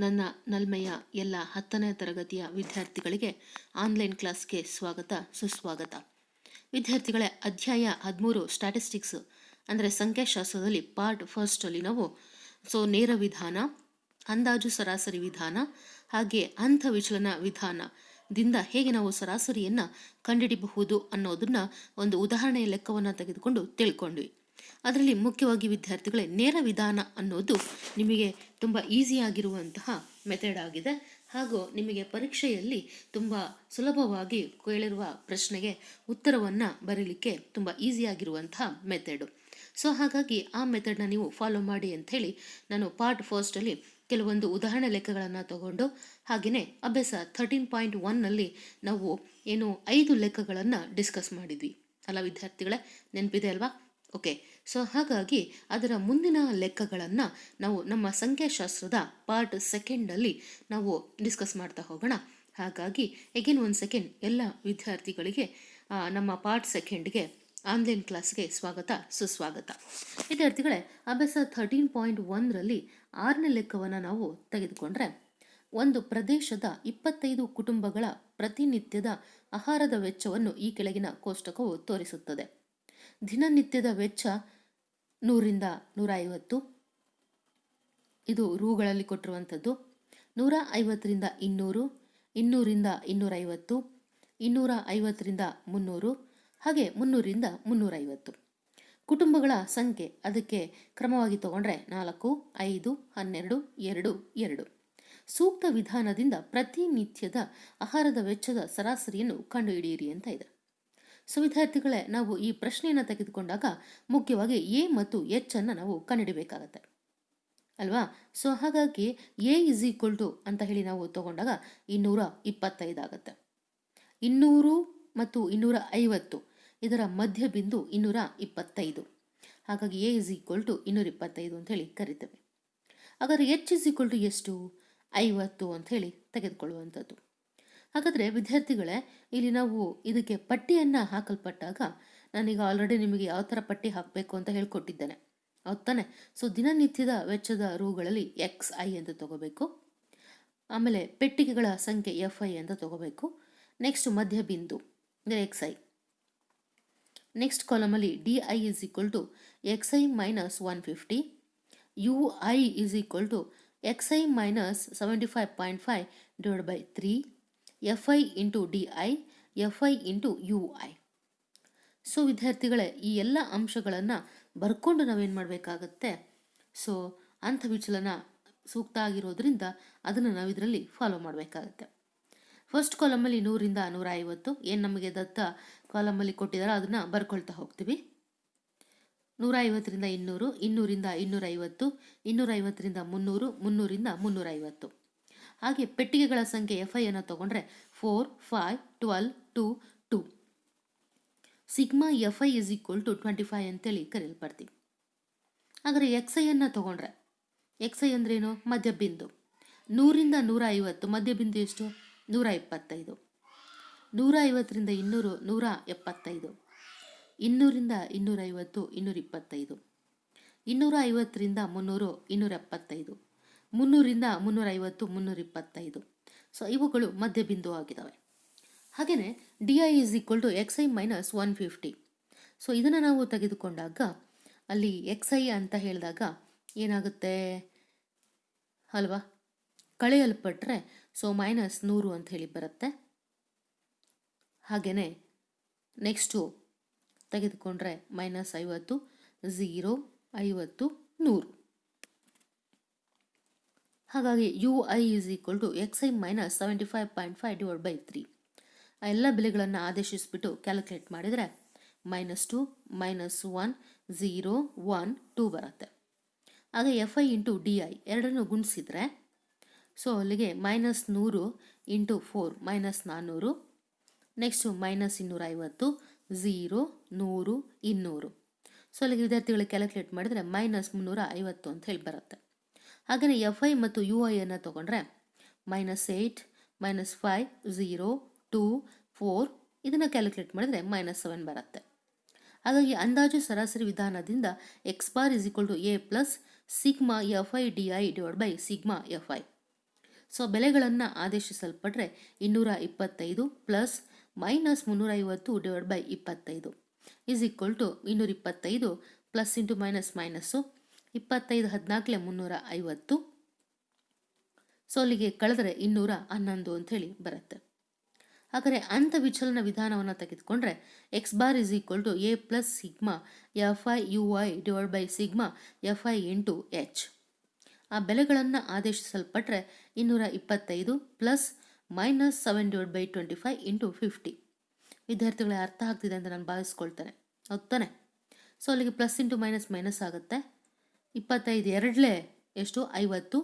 ನನ್ನ ನಲ್ಮೆಯ ಎಲ್ಲ 10ನೇ ತರಗತಿಯ ವಿದ್ಯಾರ್ಥಿಗಳಿಗೆ ಆನ್ಲೈನ್ ಕ್ಲಾಸ್ಗೆ ಸ್ವಾಗತ ಸುಸ್ವಾಗತ. ವಿದ್ಯಾರ್ಥಿಗಳೇ, ಅಧ್ಯಾಯ 13 ಸ್ಟ್ಯಾಟಿಸ್ಟಿಕ್ಸ್ ಅಂದರೆ ಸಂಖ್ಯಾಶಾಸ್ತ್ರದಲ್ಲಿ ಪಾರ್ಟ್ ಫಸ್ಟಲ್ಲಿ ನಾವು ನೇರ ವಿಧಾನ, ಅಂದಾಜು ಸರಾಸರಿ ವಿಧಾನ ಹಾಗೆ ಹಂತ ವಿಚಲನ ವಿಧಾನದಿಂದ ಹೇಗೆ ನಾವು ಸರಾಸರಿಯನ್ನು ಕಂಡುಹಿಡಿಯಬಹುದು ಅನ್ನೋದನ್ನ ಒಂದು ಉದಾಹರಣೆಯ ಲೆಕ್ಕವನ್ನು ತೆಗೆದುಕೊಂಡು ತಿಳ್ಕೊಂಡ್ವಿ. ಅದರಲ್ಲಿ ಮುಖ್ಯವಾಗಿ ವಿದ್ಯಾರ್ಥಿಗಳೇ, ನೇರ ವಿಧಾನ ಅನ್ನೋದು ನಿಮಗೆ ತುಂಬ ಈಸಿಯಾಗಿರುವಂತಹ ಮೆಥಡ್ ಆಗಿದೆ ಹಾಗೂ ನಿಮಗೆ ಪರೀಕ್ಷೆಯಲ್ಲಿ ತುಂಬ ಸುಲಭವಾಗಿ ಕೇಳಿರುವ ಪ್ರಶ್ನೆಗೆ ಉತ್ತರವನ್ನು ಬರೀಲಿಕ್ಕೆ ತುಂಬ ಈಸಿಯಾಗಿರುವಂತಹ ಮೆಥಡು. ಹಾಗಾಗಿ ಆ ಮೆಥಡ್ನ ನೀವು ಫಾಲೋ ಮಾಡಿ ಅಂಥೇಳಿ ನಾನು ಪಾರ್ಟ್ ಫಸ್ಟಲ್ಲಿ ಕೆಲವೊಂದು ಉದಾಹರಣೆ ಲೆಕ್ಕಗಳನ್ನು ತಗೊಂಡು ಹಾಗೆಯೇ ಅಭ್ಯಾಸ 13.1ನಲ್ಲಿ ನಾವು 5 ಲೆಕ್ಕಗಳನ್ನು ಡಿಸ್ಕಸ್ ಮಾಡಿದ್ವಿ ಅಲ್ಲ ವಿದ್ಯಾರ್ಥಿಗಳೇ, ನೆನಪಿದೆ ಅಲ್ವಾ? ಓಕೆ, ಹಾಗಾಗಿ ಅದರ ಮುಂದಿನ ಲೆಕ್ಕಗಳನ್ನು ನಾವು ನಮ್ಮ ಸಂಖ್ಯಾಶಾಸ್ತ್ರದ ಪಾರ್ಟ್ ಸೆಕೆಂಡಲ್ಲಿ ನಾವು ಡಿಸ್ಕಸ್ ಮಾಡ್ತಾ ಹೋಗೋಣ. ಹಾಗಾಗಿ ಎಗೇನ್ ಒಂದು ಸೆಕೆಂಡ್ ಎಲ್ಲ ವಿದ್ಯಾರ್ಥಿಗಳಿಗೆ ನಮ್ಮ ಪಾರ್ಟ್ ಸೆಕೆಂಡ್ಗೆ ಆನ್ಲೈನ್ ಕ್ಲಾಸ್ಗೆ ಸ್ವಾಗತ ಸುಸ್ವಾಗತ. ವಿದ್ಯಾರ್ಥಿಗಳೇ, ಅಭ್ಯಾಸ 13.1ರಲ್ಲಿ 6ನೇ ಲೆಕ್ಕವನ್ನು ನಾವು ತೆಗೆದುಕೊಂಡ್ರೆ, ಒಂದು ಪ್ರದೇಶದ 25 ಕುಟುಂಬಗಳ ಪ್ರತಿನಿತ್ಯದ ಆಹಾರದ ವೆಚ್ಚವನ್ನು ಈ ಕೆಳಗಿನ ಕೋಷ್ಟಕವು ತೋರಿಸುತ್ತದೆ. ದಿನನಿತ್ಯದ ವೆಚ್ಚ 100ರಿಂದ 150, ಇದು ರೂಗಳಲ್ಲಿ ಕೊಟ್ಟಿರುವಂಥದ್ದು. 150ರಿಂದ 200, 200ರಿಂದ 250, 250ರಿಂದ 300 ಹಾಗೆ 300ರಿಂದ 350. ಕುಟುಂಬಗಳ ಸಂಖ್ಯೆ ಅದಕ್ಕೆ ಕ್ರಮವಾಗಿ ತಗೊಂಡ್ರೆ 4, 5, 12, 2, 2. ಸೂಕ್ತ ವಿಧಾನದಿಂದ ಪ್ರತಿನಿತ್ಯದ ಆಹಾರದ ವೆಚ್ಚದ ಸರಾಸರಿಯನ್ನು ಕಂಡುಹಿಡಿಯಿರಿ ಅಂತ ಇದೆ. ವಿದ್ಯಾರ್ಥಿಗಳೇ, ನಾವು ಈ ಪ್ರಶ್ನೆಯನ್ನು ತೆಗೆದುಕೊಂಡಾಗ ಮುಖ್ಯವಾಗಿ ಎ ಮತ್ತು ಎಚ್ ಅನ್ನು ನಾವು ಕಂಡುಹಿಡಬೇಕಾಗತ್ತೆ ಅಲ್ವಾ? ಹಾಗಾಗಿ ಎ ಇಸ್ ಈಕ್ವಲ್ ಟು ಅಂತ ಹೇಳಿ ನಾವು ತಗೊಂಡಾಗ 225 ಆಗುತ್ತೆ. 200 ಮತ್ತು 250 ಇದರ ಮಧ್ಯ ಬಿಂದು 225. ಹಾಗಾಗಿ ಎ ಇಸ್ ಈಕ್ವಲ್ ಟು 225 ಅಂತ ಹೇಳಿ ಕರಿತೇವೆ. ಹಾಗಾದರೆ ಎಚ್ ಇಸ್ ಈಕ್ವಲ್ ಟು ಎಷ್ಟು? 50 ಅಂತ ಹೇಳಿ ತೆಗೆದುಕೊಳ್ಳುವಂಥದ್ದು. ಹಾಗಾದರೆ ವಿದ್ಯಾರ್ಥಿಗಳೇ, ಇಲ್ಲಿ ನಾವು ಇದಕ್ಕೆ ಪಟ್ಟಿಯನ್ನು ಹಾಕಲ್ಪಟ್ಟಾಗ ನಾನೀಗ ಆಲ್ರೆಡಿ ನಿಮಗೆ ಯಾವ ಥರ ಪಟ್ಟಿ ಹಾಕಬೇಕು ಅಂತ ಹೇಳ್ಕೊಟ್ಟಿದ್ದೇನೆ, ಹೌದು ತಾನೆ? ದಿನನಿತ್ಯದ ವೆಚ್ಚದ ರೂಗಳಲ್ಲಿ XI ಅಂತ ತಗೋಬೇಕು, ಆಮೇಲೆ ಪೆಟ್ಟಿಗೆಗಳ ಸಂಖ್ಯೆ FI ಅಂತ ತಗೋಬೇಕು, ನೆಕ್ಸ್ಟ್ ಮಧ್ಯ ಬಿಂದು ಅಂದರೆ XI, ನೆಕ್ಸ್ಟ್ ಕಾಲಮಲ್ಲಿ DI is equal to XI minus 150, UI is equal to XI minus 75.5 divide by 3, FI into DI, FI into UI. ವಿದ್ಯಾರ್ಥಿಗಳೇ, ಈ ಎಲ್ಲ ಅಂಶಗಳನ್ನು ಬರ್ಕೊಂಡು ನಾವೇನು ಮಾಡಬೇಕಾಗತ್ತೆ? ಹಂತ ವಿಚಲನ ಸೂಕ್ತ ಆಗಿರೋದ್ರಿಂದ ಅದನ್ನು ನಾವು ಇದರಲ್ಲಿ ಫಾಲೋ ಮಾಡಬೇಕಾಗತ್ತೆ. ಫಸ್ಟ್ ಕಾಲಮಲ್ಲಿ 100ರಿಂದ 150 ಏನು ನಮಗೆ ದತ್ತ ಕಾಲಮಲ್ಲಿ ಕೊಟ್ಟಿದ್ದಾರೆ ಅದನ್ನು ಬರ್ಕೊಳ್ತಾ ಹೋಗ್ತೀವಿ. 150ರಿಂದ 200, 200ರಿಂದ 250, 250ರಿಂದ 300, 300ರಿಂದ 350. ಹಾಗೆ ಪೆಟ್ಟಿಗೆಗಳ ಸಂಖ್ಯೆ FI ಅನ್ನು ತಗೊಂಡ್ರೆ 4, 5, 12, 2, 2. Sigma FI is equal to 25 ಅಂತೇಳಿ ಕರೆಯಲ್ಪಡ್ತೀವಿ. ಹಾಗಾದರೆ XI ಅನ್ನು ತಗೊಂಡ್ರೆ, XI ಅಂದ್ರೇನು? ಮಧ್ಯ ಬಿಂದು. 100ರಿಂದ 150 ಮಧ್ಯ ಬಿಂದು ಎಷ್ಟು? 125. 150ರಿಂದ 200 175, 200ರಿಂದ 250 225, 250ರಿಂದ 300 275, 300ರಿಂದ 350 325. ಇವುಗಳು ಮಧ್ಯ ಬಿಂದು ಆಗಿದ್ದಾವೆ. ಹಾಗೆಯೇ DI is equal to XI minus 150. ಇದನ್ನು ನಾವು ತೆಗೆದುಕೊಂಡಾಗ ಅಲ್ಲಿ XI ಅಂತ ಹೇಳಿದಾಗ ಏನಾಗುತ್ತೆ ಅಲ್ವಾ? ಕಳೆಯಲ್ಪಟ್ಟರೆ ಮೈನಸ್ 100 ಅಂತ ಹೇಳಿ ಬರುತ್ತೆ. ಹಾಗೆಯೇ ನೆಕ್ಸ್ಟು ತೆಗೆದುಕೊಂಡ್ರೆ ಮೈನಸ್ 50, 0, 50, 100. ಹಾಗಾಗಿ UI is equal to XI minus 75.5 divide by 3. ಆ ಎಲ್ಲ ಬೆಲೆಗಳನ್ನು ಆದೇಶಿಸಿಬಿಟ್ಟು ಕ್ಯಾಲ್ಕುಲೇಟ್ ಮಾಡಿದರೆ -2, -1, 0, 1, 2 ಬರುತ್ತೆ. ಹಾಗೆ FI ಇಂಟು DI ಎರಡನ್ನು ಗುಣಿಸಿದರೆ ಅಲ್ಲಿಗೆ -100 ಇಂಟು 4 -400, ನೆಕ್ಸ್ಟು -250, 0, 100, 200. ಅಲ್ಲಿಗೆ ವಿದ್ಯಾರ್ಥಿಗಳಿಗೆ ಕ್ಯಾಲ್ಕುಲೇಟ್ ಮಾಡಿದರೆ -350 ಅಂತ ಹೇಳಿ ಬರುತ್ತೆ. ಹಾಗೆಯೇ FI ಮತ್ತು UI ಅನ್ನು ತಗೊಂಡ್ರೆ -8, -5, 0, 2, 4 ಇದನ್ನು ಕ್ಯಾಲ್ಕುಲೇಟ್ ಮಾಡಿದರೆ -7 ಬರುತ್ತೆ. ಹಾಗಾಗಿ ಅಂದಾಜು ಸರಾಸರಿ ವಿಧಾನದಿಂದ X bar is equal to A plus sigma FI DI divide by sigma FI. So ಬೆಲೆಗಳನ್ನು ಆದೇಶಿಸಲ್ಪಟ್ರೆ 225 plus minus 350 divide by 25 is equal to 225 plus into minus minus 25 14 350. ಸೊ ಅಲ್ಲಿಗೆ ಕಳೆದರೆ 211 ಅಂಥೇಳಿ ಬರುತ್ತೆ. ಹಾಗಾದರೆ ಅಂಥ ವಿಚಲನ ವಿಧಾನವನ್ನು ತೆಗೆದುಕೊಂಡ್ರೆ X bar is equal to A plus sigma F I U I divide by sigma F I into H. ಆ ಬೆಲೆಗಳನ್ನು ಆದೇಶಿಸಲ್ಪಟ್ರೆ 225 plus minus 7 divide by 25 into 50. ವಿದ್ಯಾರ್ಥಿಗಳೇ ಅರ್ಥ ಆಗ್ತಿದೆ ಅಂತ ನಾನು ಭಾವಿಸ್ಕೊಳ್ತೇನೆ, ಹೌದಾನೆ? ಸೊ ಅಲ್ಲಿಗೆ ಪ್ಲಸ್ ಇಂಟು ಮೈನಸ್ ಮೈನಸ್ ಆಗುತ್ತೆ. 25 ಎರಡಲೇ ಎಷ್ಟು 50,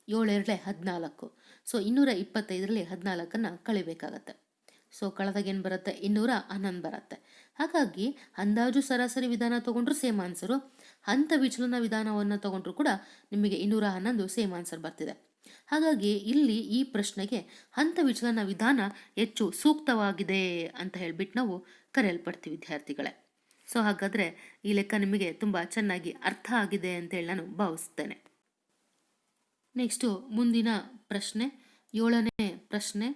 7 ಎರಡಲೇ 14. ಸೊ 225ರಲ್ಲಿ 14 ಕಳಿಬೇಕಾಗತ್ತೆ. ಸೊ ಕಳೆದಾಗ ಏನು ಬರುತ್ತೆ 211 ಬರುತ್ತೆ. ಹಾಗಾಗಿ ಅಂದಾಜು ಸರಾಸರಿ ವಿಧಾನ ತೊಗೊಂಡ್ರು ಸೇಮ್ ಆನ್ಸರು, ಹಂತ ವಿಚಲನ ವಿಧಾನವನ್ನು ತೊಗೊಂಡ್ರು ಕೂಡ ನಿಮಗೆ 211 ಸೇಮ್ ಆನ್ಸರ್ ಬರ್ತಿದೆ. ಹಾಗಾಗಿ ಇಲ್ಲಿ ಈ ಪ್ರಶ್ನೆಗೆ ಹಂತ ವಿಚಲನ ವಿಧಾನ ಹೆಚ್ಚು ಸೂಕ್ತವಾಗಿದೆ ಅಂತ ಹೇಳ್ಬಿಟ್ಟು ನಾವು ಕರೆಯಲ್ಪಡ್ತೀವಿ ವಿದ್ಯಾರ್ಥಿಗಳೇ. ಸೊ ಹಾಗಾದರೆ ಈ ಲೆಕ್ಕ ನಿಮಗೆ ತುಂಬ ಚೆನ್ನಾಗಿ ಅರ್ಥ ಆಗಿದೆ ಅಂತೇಳಿ ನಾನು ಭಾವಿಸ್ತೇನೆ. ನೆಕ್ಸ್ಟು ಮುಂದಿನ ಪ್ರಶ್ನೆ 7ನೇ ಪ್ರಶ್ನೆ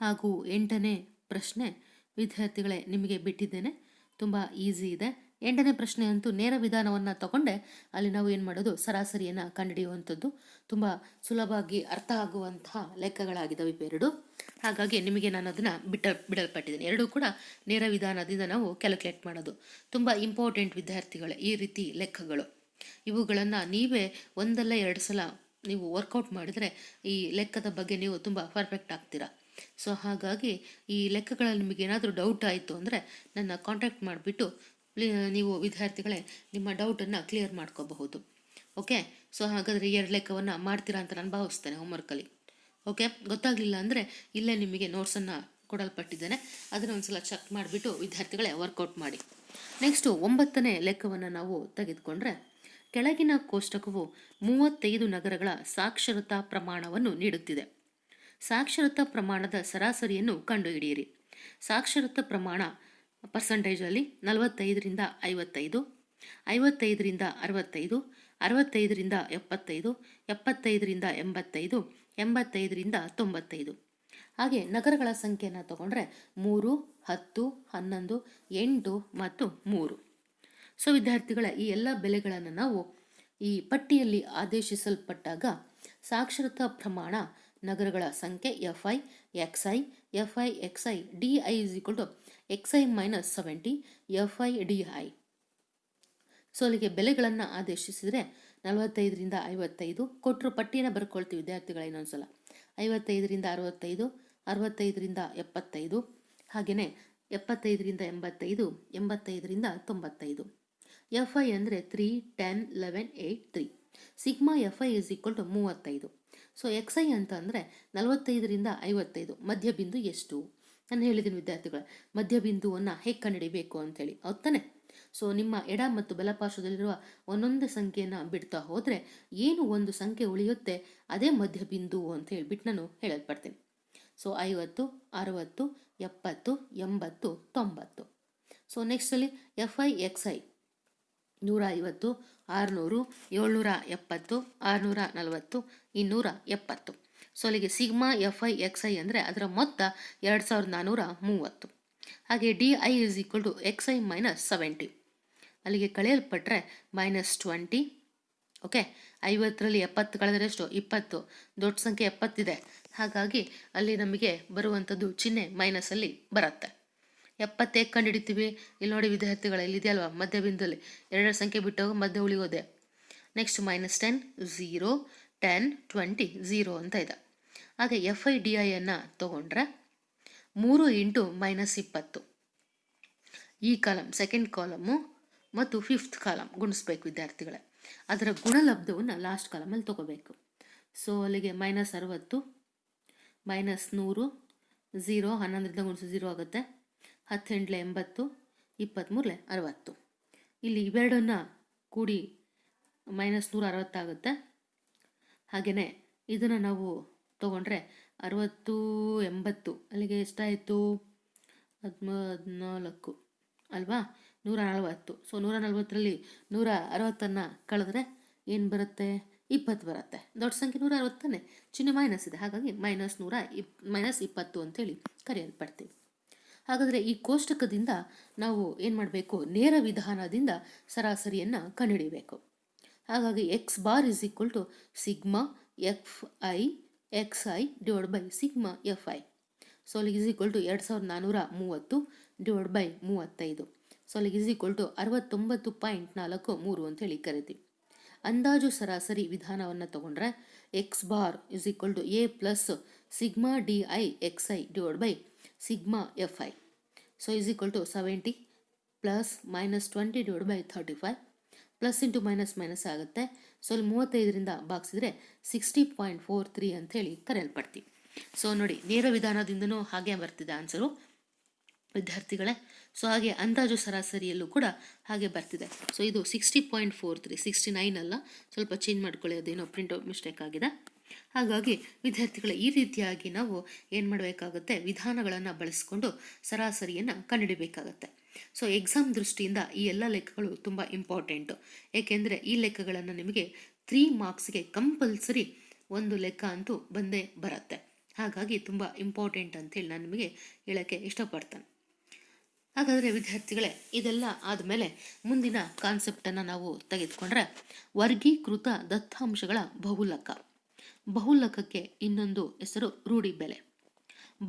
ಹಾಗೂ 8ನೇ ಪ್ರಶ್ನೆ ವಿದ್ಯಾರ್ಥಿಗಳೇ ನಿಮಗೆ ಬಿಟ್ಟಿದ್ದೇನೆ. ತುಂಬ ಈಸಿ ಇದೆ. 8ನೇ ಪ್ರಶ್ನೆ ಅಂತೂ ನೇರ ವಿಧಾನವನ್ನು ತಗೊಂಡೆ ಅಲ್ಲಿ ನಾವು ಏನು ಮಾಡೋದು ಸರಾಸರಿಯನ್ನು ಕಂಡುಹಿಡಿಯುವಂಥದ್ದು. ತುಂಬ ಸುಲಭವಾಗಿ ಅರ್ಥ ಆಗುವಂತಹ ಲೆಕ್ಕಗಳಾಗಿದ್ದಾವೆ ಇವೆರಡು. ಹಾಗಾಗಿ ನಿಮಗೆ ನಾನು ಅದನ್ನು ಬಿಡಲ್ಪಟ್ಟಿದ್ದೇನೆ. ಎರಡೂ ಕೂಡ ನೇರ ವಿಧಾನದಿಂದ ನಾವು ಕ್ಯಾಲ್ಕುಲೇಟ್ ಮಾಡೋದು. ತುಂಬ ಇಂಪಾರ್ಟೆಂಟ್ ವಿದ್ಯಾರ್ಥಿಗಳೇ ಈ ರೀತಿ ಲೆಕ್ಕಗಳು. ಇವುಗಳನ್ನು ನೀವೇ ಒಂದಲ್ಲ ಎರಡು ಸಲ ನೀವು ವರ್ಕೌಟ್ ಮಾಡಿದರೆ ಈ ಲೆಕ್ಕದ ಬಗ್ಗೆ ನೀವು ತುಂಬ ಪರ್ಫೆಕ್ಟ್ ಆಗ್ತೀರಾ. ಸೊ ಹಾಗಾಗಿ ಈ ಲೆಕ್ಕಗಳಲ್ಲಿ ನಿಮಗೆ ಏನಾದರೂ ಡೌಟ್ ಆಯಿತು ಅಂದರೆ ನನ್ನ ಕಾಂಟ್ಯಾಕ್ಟ್ ಮಾಡಿಬಿಟ್ಟು ನೀವು ವಿದ್ಯಾರ್ಥಿಗಳೇ ನಿಮ್ಮ ಡೌಟನ್ನು ಕ್ಲಿಯರ್ ಮಾಡ್ಕೋಬಹುದು. ಓಕೆ. ಸೊ ಹಾಗಾದರೆ 2 ಲೆಕ್ಕವನ್ನು ಮಾಡ್ತೀರಾ ಅಂತ ನಾನು ಭಾವಿಸ್ತೇನೆ ಹೋಮ್ವರ್ಕಲ್ಲಿ. ಓಕೆ. ಗೊತ್ತಾಗಲಿಲ್ಲ ಅಂದರೆ ಇಲ್ಲೇ ನಿಮಗೆ ನೋಟ್ಸನ್ನು ಕೊಡಲ್ಪಟ್ಟಿದ್ದೇನೆ, ಅದನ್ನು ಒಂದು ಸಲ ಚೆಕ್ ಮಾಡಿಬಿಟ್ಟು ವಿದ್ಯಾರ್ಥಿಗಳೇ ವರ್ಕೌಟ್ ಮಾಡಿ. ನೆಕ್ಸ್ಟು 9ನೇ ಲೆಕ್ಕವನ್ನು ನಾವು ತೆಗೆದುಕೊಂಡ್ರೆ ಕೆಳಗಿನ ಕೋಷ್ಟಕವು 35 ನಗರಗಳ ಸಾಕ್ಷರತಾ ಪ್ರಮಾಣವನ್ನು ನೀಡುತ್ತಿದೆ. ಸಾಕ್ಷರತಾ ಪ್ರಮಾಣದ ಸರಾಸರಿಯನ್ನು ಕಂಡುಹಿಡಿಯಿರಿ. ಸಾಕ್ಷರತಾ ಪ್ರಮಾಣ ಪರ್ಸೆಂಟೇಜಲ್ಲಿ 45ರಿಂದ 55, 55ರಿಂದ 65, 65ರಿಂದ 75, 75ರಿಂದ 85, 85ರಿಂದ 95. ಹಾಗೆ ನಗರಗಳ ಸಂಖ್ಯೆಯನ್ನು ತಗೊಂಡ್ರೆ 3, 10, 11, 8 ಮತ್ತು 3. ಸೊ ವಿದ್ಯಾರ್ಥಿಗಳ ಈ ಎಲ್ಲ ಬೆಲೆಗಳನ್ನು ನಾವು ಈ ಪಟ್ಟಿಯಲ್ಲಿ ಆದೇಶಿಸಲ್ಪಟ್ಟಾಗ ಸಾಕ್ಷರತಾ ಪ್ರಮಾಣ ನಗರಗಳ ಸಂಖ್ಯೆ F I X I F I X I D I is equal to X I minus 70 F I D I. So ಅಲ್ಲಿಗೆ ಬೆಲೆಗಳನ್ನು ಆದೇಶಿಸಿದರೆ 45ರಿಂದ 55 ಕೊಟ್ಟರು ಪಟ್ಟಿಯನ್ನು ಬರ್ಕೊಳ್ತೀವಿ ವಿದ್ಯಾರ್ಥಿಗಳ ಇನ್ನೊಂದ್ಸಲ. 55ರಿಂದ 65, 65ರಿಂದ 75, ಹಾಗೆಯೇ 75ರಿಂದ 85, 85ರಿಂದ 95. ಎಫ್ ಐ ಅಂದರೆ 3, 10, 11, 8, 3. Sigma F I is equal to 35. So X I ಅಂತ ಅಂದರೆ 45ರಿಂದ 55 ಮಧ್ಯಬಿಂದು ಎಷ್ಟು? ನಾನು ಹೇಳಿದ್ದೀನಿ ವಿದ್ಯಾರ್ಥಿಗಳ ಮಧ್ಯಬಿಂದುವನ್ನು ಹೇಗೆ ಕಂಡುಹಿಡಿಬೇಕು ಅಂತೇಳಿ, ಹೌದಾನೆ? ಸೊ ನಿಮ್ಮ ಎಡ ಮತ್ತು ಬಲಪಾರ್ಶ್ವದಲ್ಲಿರುವ ಒಂದೊಂದು ಸಂಖ್ಯೆಯನ್ನು ಬಿಡ್ತಾ ಹೋದರೆ ಏನು ಒಂದು ಸಂಖ್ಯೆ ಉಳಿಯುತ್ತೆ ಅದೇ ಮಧ್ಯಬಿಂದು ಅಂತ ಹೇಳ್ಬಿಟ್ಟು ನಾನು ಹೇಳಲ್ಪಡ್ತೀನಿ. ಸೊ 50, 60, 70, 80, 90. ಸೊ ನೆಕ್ಸ್ಟಲ್ಲಿ F I X I 150, 600, 770, 640, 270. So ಅಲ್ಲಿಗೆ sigma F I X I ಅಂದರೆ ಅದರ ಮೊತ್ತ 2430. ಹಾಗೆ D I is equal to X I minus 70. ಅಲ್ಲಿಗೆ ಕಳೆಯಲ್ಪಟ್ಟರೆ -20. ಓಕೆ. 50ರಲ್ಲಿ 70 ಕಳೆದರೆ ಎಷ್ಟು 20. ದೊಡ್ಡ ಸಂಖ್ಯೆ 70 ಹಾಗಾಗಿ ಅಲ್ಲಿ ನಮಗೆ ಬರುವಂಥದ್ದು ಚಿಹ್ನೆ ಮೈನಸಲ್ಲಿ ಬರುತ್ತೆ. 70 ಹೇಗೆ ಕಂಡುಹಿಡಿತೀವಿ? ಇಲ್ಲಿ ನೋಡಿ ವಿದ್ಯಾರ್ಥಿಗಳ ಇಲ್ಲಿದೆಯಲ್ವಾ ಮಧ್ಯಬಿಂದುಲ್ಲಿ 2 ಸಂಖ್ಯೆ ಬಿಟ್ಟೋಗಿ ಮಧ್ಯ ಉಳಿಯೋದೆ. ನೆಕ್ಸ್ಟ್ -10, 0, 10, 20, 0 ಅಂತ ಇದೆ. ಹಾಗೆ ಎಫ್ ಐ ಡಿ ಐಯನ್ನು ತೊಗೊಂಡ್ರೆ 3 ಇಂಟು -20. ಈ ಕಾಲಮ್ ಸೆಕೆಂಡ್ ಕಾಲಮು ಮತ್ತು 5th ಕಾಲಮ್ ಗುಣಿಸ್ಬೇಕು ವಿದ್ಯಾರ್ಥಿಗಳೇ. ಅದರ ಗುಣಲಬ್ಧವನ್ನು ಲಾಸ್ಟ್ ಕಾಲಮಲ್ಲಿ ತೊಗೋಬೇಕು. ಸೊ ಅಲ್ಲಿಗೆ -60, -100, 0, 11ರಿಂದ ಗುಣಿಸಿ 0 ಆಗುತ್ತೆ. 10 ಎಂಟ್ಲೆ 80, 23ಲೆ 60. ಇಲ್ಲಿ ಇವೆರಡನ್ನು ಕೂಡಿ -160 ಆಗುತ್ತೆ. ಹಾಗೆಯೇ ಇದನ್ನು ನಾವು ತೊಗೊಂಡ್ರೆ 60, 80 ಅಲ್ಲಿಗೆ ಎಷ್ಟಾಯಿತು 14 ಅಲ್ವಾ 140. ಸೊ 140ರಲ್ಲಿ 160 ಕಳೆದ್ರೆ ಏನು ಬರುತ್ತೆ 20 ಬರುತ್ತೆ. ದೊಡ್ಡ ಸಂಖ್ಯೆ 160 ತಾನೆ, ಚಿಹ್ನೆ ಮೈನಸ್ ಇದೆ, ಹಾಗಾಗಿ -20 ಅಂತೇಳಿ ಕರೆಯಲ್ಪಡ್ತೀವಿ. ಹಾಗಾದರೆ ಈ ಕೋಷ್ಟಕದಿಂದ ನಾವು ಏನು ಮಾಡಬೇಕು, ನೇರ ವಿಧಾನದಿಂದ ಸರಾಸರಿಯನ್ನು ಕಂಡುಹಿಡಿಯಬೇಕು. ಹಾಗಾಗಿ X bar is equal to sigma F I X I divide by sigma F I. So ಅಲ್ಲಿಗೆ is equal to 2430 divide by 35. So ಅಲ್ಲಿಗೆ ಇಸ್ ಈಕ್ವಲ್ ಟು 69.43 ಅಂತೇಳಿ ಕರಿತೀವಿ. ಅಂದಾಜು ಸರಾಸರಿ ವಿಧಾನವನ್ನು ತಗೊಂಡ್ರೆ X bar is equal to A plus sigma D I X I divide by sigma F I. So is equal to 70 plus -20 divide by 35. Plus into minus minus ಆಗುತ್ತೆ. So ಅಲ್ಲಿ 35ರಿಂದ ಭಾಗಿಸಿದ್ರೆ 60.43 ಅಂಥೇಳಿ ಕರೆಯಲ್ಪಡ್ತೀವಿ. So ನೋಡಿ, ನೇರ ವಿಧಾನದಿಂದನೂ ಹಾಗೆ ಬರ್ತಿದೆ ಆನ್ಸರು ವಿದ್ಯಾರ್ಥಿಗಳೇ. So ಹಾಗೆ ಅಂದಾಜು ಸರಾಸರಿಯಲ್ಲೂ ಕೂಡ ಹಾಗೆ ಬರ್ತಿದೆ. ಸೊ ಇದು 60.43, 69 ಅಲ್ಲ, ಸ್ವಲ್ಪ ಚೇಂಜ್ ಮಾಡ್ಕೊಳ್ಳಿ, ಅದೇನೋ ಪ್ರಿಂಟ್ಔಟ್ ಮಿಸ್ಟೇಕ್ ಆಗಿದೆ. ಹಾಗಾಗಿ ವಿದ್ಯಾರ್ಥಿಗಳ ಈ ರೀತಿಯಾಗಿ ನಾವು ಏನು ಮಾಡಬೇಕಾಗುತ್ತೆ, ವಿಧಾನಗಳನ್ನು ಬಳಸಿಕೊಂಡು ಸರಾಸರಿಯನ್ನು ಕಂಡುಹಿಡಿಯಬೇಕಾಗತ್ತೆ. ಸೊ ಎಕ್ಸಾಮ್ ದೃಷ್ಟಿಯಿಂದ ಈ ಎಲ್ಲ ಲೆಕ್ಕಗಳು ತುಂಬ ಇಂಪಾರ್ಟೆಂಟು. ಏಕೆಂದರೆ ಈ ಲೆಕ್ಕಗಳನ್ನು ನಿಮಗೆ 3 ಮಾರ್ಕ್ಸ್ಗೆ ಕಂಪಲ್ಸರಿ ಒಂದು ಲೆಕ್ಕ ಅಂತೂ ಬಂದೇ ಬರುತ್ತೆ. ಹಾಗಾಗಿ ತುಂಬ ಇಂಪಾರ್ಟೆಂಟ್ ಅಂತೇಳಿ ನಾನು ನಿಮಗೆ ಹೇಳೋಕ್ಕೆ ಇಷ್ಟಪಡ್ತೇನೆ. ಹಾಗಾದರೆ ವಿದ್ಯಾರ್ಥಿಗಳೇ, ಇದೆಲ್ಲ ಆದಮೇಲೆ ಮುಂದಿನ ಕಾನ್ಸೆಪ್ಟನ್ನು ನಾವು ತೆಗೆದುಕೊಂಡ್ರೆ ವರ್ಗೀಕೃತ ದತ್ತಾಂಶಗಳ ಬಹುಲಕ. ಬಹುಲಕಕ್ಕೆ ಇನ್ನೊಂದು ಹೆಸರು ರೂಢಿ ಬೆಲೆ.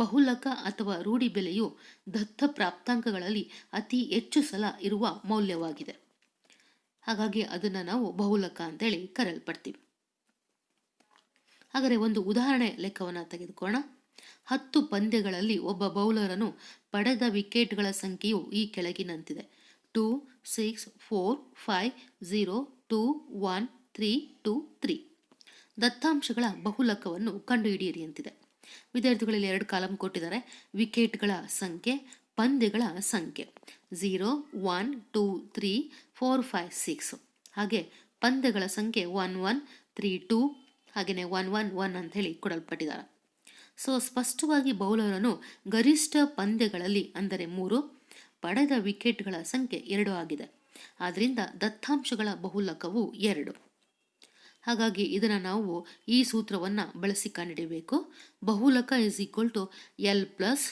ಬಹುಲಕ ಅಥವಾ ರೂಢಿ ಬೆಲೆಯು ದತ್ತ ಪ್ರಾಪ್ತಾಂಕಗಳಲ್ಲಿ ಅತಿ ಹೆಚ್ಚು ಸಲ ಇರುವ ಮೌಲ್ಯವಾಗಿದೆ. ಹಾಗಾಗಿ ಅದನ್ನು ನಾವು ಬಹುಲಕ ಅಂತೇಳಿ ಕರೆಯಲ್ಪಡ್ತೀವಿ. ಹಾಗಾದರೆ ಒಂದು ಉದಾಹರಣೆ ಲೆಕ್ಕವನ್ನು ತೆಗೆದುಕೊಳ್ಳೋಣ. 10 ಪಂದ್ಯಗಳಲ್ಲಿ ಒಬ್ಬ ಬೌಲರನು ಪಡೆದ ವಿಕೆಟ್ಗಳ ಸಂಖ್ಯೆಯು ಈ ಕೆಳಗಿನಂತಿದೆ: 2, 6, 4, 5, 0, 2, 1, 3, 2, 3. ದತ್ತಾಂಶಗಳ ಬಹುಲಕವನ್ನು ಕಂಡುಹಿಡಿಯಿರಿ ಅಂತಿದೆ. ವಿದ್ಯಾರ್ಥಿಗಳಲ್ಲಿ 2 ಕಾಲಮ್ ಕೊಟ್ಟಿದ್ದಾರೆ: ವಿಕೆಟ್ಗಳ ಸಂಖ್ಯೆ, ಪಂದ್ಯಗಳ ಸಂಖ್ಯೆ 0, 1, 2, 3, 4, 5, 6. ಹಾಗೆ ಪಂದ್ಯಗಳ ಸಂಖ್ಯೆ 1, 1, 3, 2, ಹಾಗೆಯೇ 1, 1, 1 ಅಂತ ಹೇಳಿ ಕೊಡಲ್ಪಟ್ಟಿದ್ದಾರೆ. ಸೊ ಸ್ಪಷ್ಟವಾಗಿ ಬೌಲರನು ಗರಿಷ್ಠ ಪಂದ್ಯಗಳಲ್ಲಿ ಅಂದರೆ 3, ಪಡೆದ ವಿಕೆಟ್ಗಳ ಸಂಖ್ಯೆ 2 ಆಗಿದೆ. ಆದ್ದರಿಂದ ದತ್ತಾಂಶಗಳ ಬಹುಲಕವು 2. ಹಾಗಾಗಿ ಇದನ್ನು ನಾವು ಈ ಸೂತ್ರವನ್ನು ಬಳಸಿ ಕಂಡುಹಿಡಿಯಬೇಕು. ಬಹುಲಕ is equal to L plus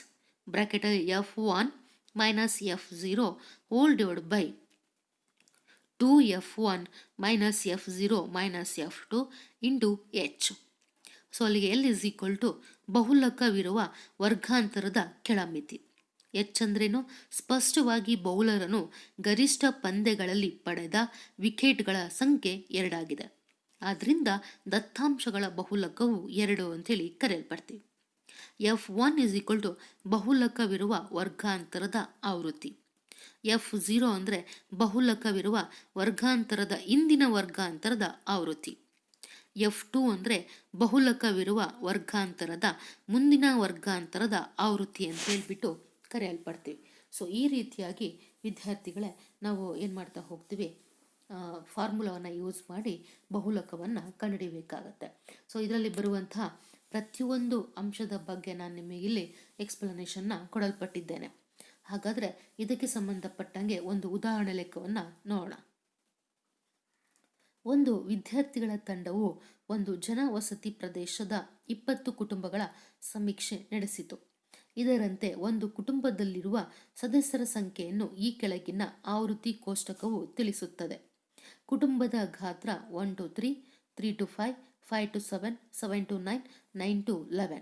ಬ್ರ್ಯಾಕೆಟಲ್ಲಿ F1 minus F0 whole divide by 2F1 minus F0 minus F2 into H. So ಅಲ್ಲಿಗೆ ಎಲ್ ಇಸ್ ಈಕ್ವಲ್ ಟು ಬಹುಲಕವಿರುವ ವರ್ಗಾಂತರದ ಕೆಳಮಿತಿ. ಎಚ್ ಅಂದ್ರೇನು? ಸ್ಪಷ್ಟವಾಗಿ ಬೌಲರನು ಗರಿಷ್ಠ ಪಂದ್ಯಗಳಲ್ಲಿ ಪಡೆದ ವಿಕೆಟ್ಗಳ ಸಂಖ್ಯೆ 2 ಆಗಿದೆ. ಆದ್ದರಿಂದ ದತ್ತಾಂಶಗಳ ಬಹುಲಕವು 2 ಅಂತೇಳಿ ಕರೆಯಲ್ಪಡ್ತೀವಿ. F1 ಇಸ್ ಈಕ್ವಲ್ ಟು ಬಹುಲಕವಿರುವ ವರ್ಗಾಂತರದ ಆವೃತ್ತಿ. F0 ಅಂದರೆ ಬಹುಲಕವಿರುವ ವರ್ಗಾಂತರದ ಇಂದಿನ ವರ್ಗಾಂತರದ ಆವೃತ್ತಿ. F2 ಅಂದರೆ ಬಹುಲಕವಿರುವ ವರ್ಗಾಂತರದ ಮುಂದಿನ ವರ್ಗಾಂತರದ ಆವೃತ್ತಿ ಅಂತ ಹೇಳ್ಬಿಟ್ಟು ಕರೆಯಲ್ಪಡ್ತೀವಿ. ಸೊ ಈ ರೀತಿಯಾಗಿ ವಿದ್ಯಾರ್ಥಿಗಳೇ ನಾವು ಏನು ಮಾಡ್ತಾ ಹೋಗ್ತೀವಿ, ಫಾರ್ಮುಲಾವನ್ನು ಯೂಸ್ ಮಾಡಿ ಬಹುಲಕವನ್ನು ಕಂಡುಹಿಡಿಯಬೇಕಾಗತ್ತೆ. ಸೊ ಇದರಲ್ಲಿ ಬರುವಂತಹ ಪ್ರತಿಯೊಂದು ಅಂಶದ ಬಗ್ಗೆ ನಾನು ನಿಮಗೆ ಇಲ್ಲಿ ಎಕ್ಸ್ಪ್ಲನೇಷನ್ನ ಕೊಡಲ್ಪಟ್ಟಿದ್ದೇನೆ. ಹಾಗಾದರೆ ಇದಕ್ಕೆ ಸಂಬಂಧಪಟ್ಟಂಗೆ ಒಂದು ಉದಾಹರಣೆ ಲೆಕ್ಕವನ್ನು ನೋಡೋಣ. ಒಂದು ವಿದ್ಯಾರ್ಥಿಗಳ ತಂಡವು ಒಂದು ಜನವಸತಿ ಪ್ರದೇಶದ 20 ಕುಟುಂಬಗಳ ಸಮೀಕ್ಷೆ ನಡೆಸಿತು. ಇದರಂತೆ ಒಂದು ಕುಟುಂಬದಲ್ಲಿರುವ ಸದಸ್ಯರ ಸಂಖ್ಯೆಯನ್ನು ಈ ಕೆಳಗಿನ ಆವೃತ್ತಿ ಕೋಷ್ಟಕವು ತಿಳಿಸುತ್ತದೆ. ಕುಟುಂಬದ ಗಾತ್ರ 1 to 3, 3 to 5, 5 to 7, 7 to 9, 9 to 11.